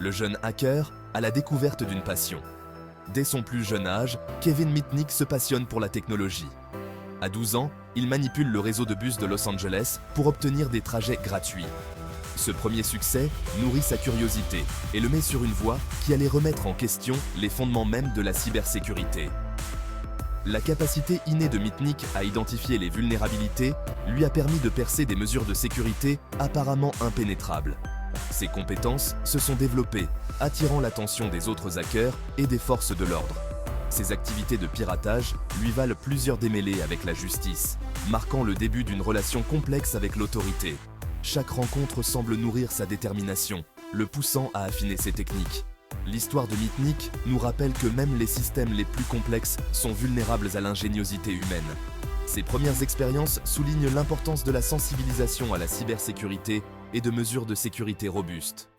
Le jeune hacker a la découverte d'une passion. Dès son plus jeune âge, Kevin Mitnick se passionne pour la technologie. À 12 ans, il manipule le réseau de bus de Los Angeles pour obtenir des trajets gratuits. Ce premier succès nourrit sa curiosité et le met sur une voie qui allait remettre en question les fondements mêmes de la cybersécurité. La capacité innée de Mitnick à identifier les vulnérabilités lui a permis de percer des mesures de sécurité apparemment impénétrables. Ses compétences se sont développées, attirant l'attention des autres hackers et des forces de l'ordre. Ses activités de piratage lui valent plusieurs démêlés avec la justice, marquant le début d'une relation complexe avec l'autorité. Chaque rencontre semble nourrir sa détermination, le poussant à affiner ses techniques. L'histoire de Mitnick nous rappelle que même les systèmes les plus complexes sont vulnérables à l'ingéniosité humaine. Ses premières expériences soulignent l'importance de la sensibilisation à la cybersécurité et de mesures de sécurité robustes.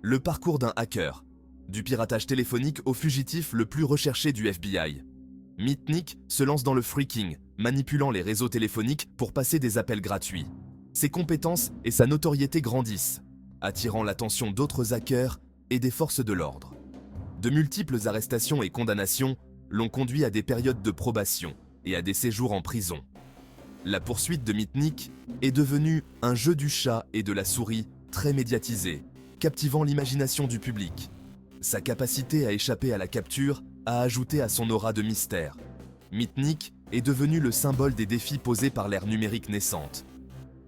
Le parcours d'un hacker, du piratage téléphonique au fugitif le plus recherché du FBI. Mitnick se lance dans le phreaking, manipulant les réseaux téléphoniques pour passer des appels gratuits. Ses compétences et sa notoriété grandissent, attirant l'attention d'autres hackers et des forces de l'ordre. De multiples arrestations et condamnations l'ont conduit à des périodes de probation et à des séjours en prison. La poursuite de Mitnick est devenue un jeu du chat et de la souris très médiatisé, captivant l'imagination du public. Sa capacité à échapper à la capture a ajouté à son aura de mystère. Mitnick est devenu le symbole des défis posés par l'ère numérique naissante.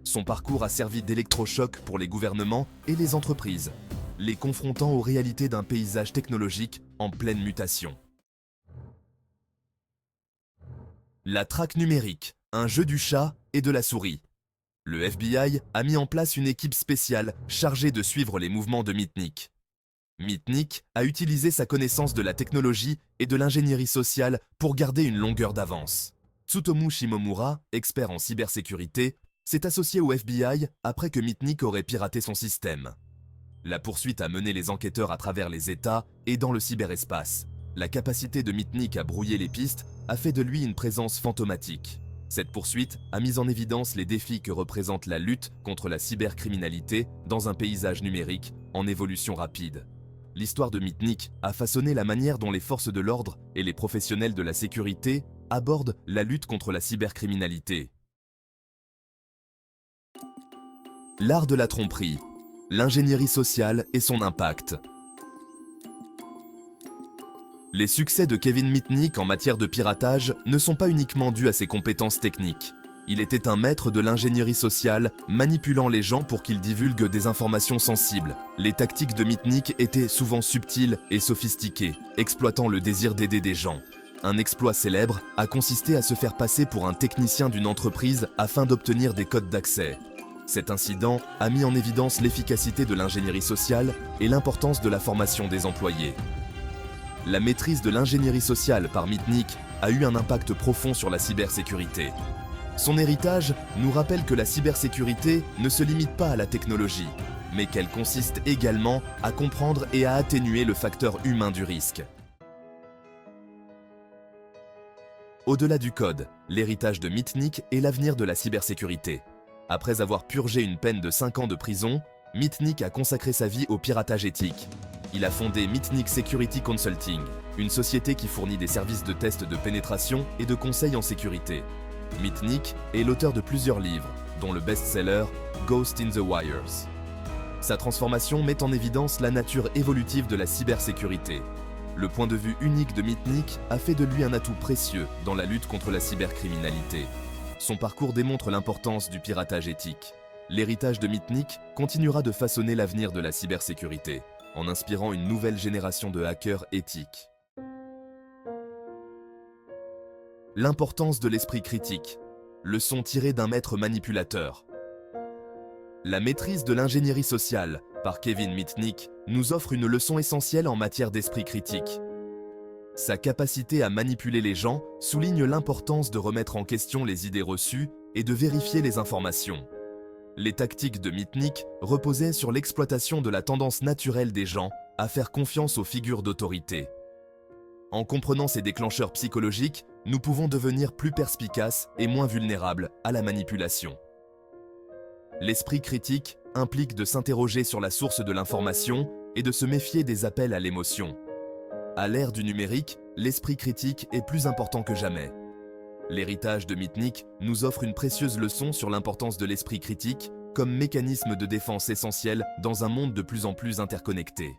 Son parcours a servi d'électrochoc pour les gouvernements et les entreprises, les confrontant aux réalités d'un paysage technologique en pleine mutation. La traque numérique, un jeu du chat et de la souris. Le FBI a mis en place une équipe spéciale chargée de suivre les mouvements de Mitnick. Mitnick a utilisé sa connaissance de la technologie et de l'ingénierie sociale pour garder une longueur d'avance. Tsutomu Shimomura, expert en cybersécurité, s'est associé au FBI après que Mitnick aurait piraté son système. La poursuite a mené les enquêteurs à travers les États et dans le cyberespace. La capacité de Mitnick à brouiller les pistes a fait de lui une présence fantomatique. Cette poursuite a mis en évidence les défis que représente la lutte contre la cybercriminalité dans un paysage numérique en évolution rapide. L'histoire de Mitnick a façonné la manière dont les forces de l'ordre et les professionnels de la sécurité abordent la lutte contre la cybercriminalité. L'art de la tromperie, l'ingénierie sociale et son impact. Les succès de Kevin Mitnick en matière de piratage ne sont pas uniquement dus à ses compétences techniques. Il était un maître de l'ingénierie sociale, manipulant les gens pour qu'ils divulguent des informations sensibles. Les tactiques de Mitnick étaient souvent subtiles et sophistiquées, exploitant le désir d'aider des gens. Un exploit célèbre a consisté à se faire passer pour un technicien d'une entreprise afin d'obtenir des codes d'accès. Cet incident a mis en évidence l'efficacité de l'ingénierie sociale et l'importance de la formation des employés. La maîtrise de l'ingénierie sociale par Mitnick a eu un impact profond sur la cybersécurité. Son héritage nous rappelle que la cybersécurité ne se limite pas à la technologie, mais qu'elle consiste également à comprendre et à atténuer le facteur humain du risque. Au-delà du code, l'héritage de Mitnick est l'avenir de la cybersécurité. Après avoir purgé une peine de 5 ans de prison, Mitnick a consacré sa vie au piratage éthique. Il a fondé Mitnick Security Consulting, une société qui fournit des services de tests de pénétration et de conseils en sécurité. Mitnick est l'auteur de plusieurs livres, dont le best-seller Ghost in the Wires. Sa transformation met en évidence la nature évolutive de la cybersécurité. Le point de vue unique de Mitnick a fait de lui un atout précieux dans la lutte contre la cybercriminalité. Son parcours démontre l'importance du piratage éthique. L'héritage de Mitnick continuera de façonner l'avenir de la cybersécurité, en inspirant une nouvelle génération de hackers éthiques. L'importance de l'esprit critique, leçon tirée d'un maître manipulateur. La maîtrise de l'ingénierie sociale par Kevin Mitnick nous offre une leçon essentielle en matière d'esprit critique. Sa capacité à manipuler les gens souligne l'importance de remettre en question les idées reçues et de vérifier les informations. Les tactiques de Mitnick reposaient sur l'exploitation de la tendance naturelle des gens à faire confiance aux figures d'autorité. En comprenant ces déclencheurs psychologiques, nous pouvons devenir plus perspicaces et moins vulnérables à la manipulation. L'esprit critique implique de s'interroger sur la source de l'information et de se méfier des appels à l'émotion. À l'ère du numérique, l'esprit critique est plus important que jamais. L'héritage de Mitnick nous offre une précieuse leçon sur l'importance de l'esprit critique comme mécanisme de défense essentiel dans un monde de plus en plus interconnecté.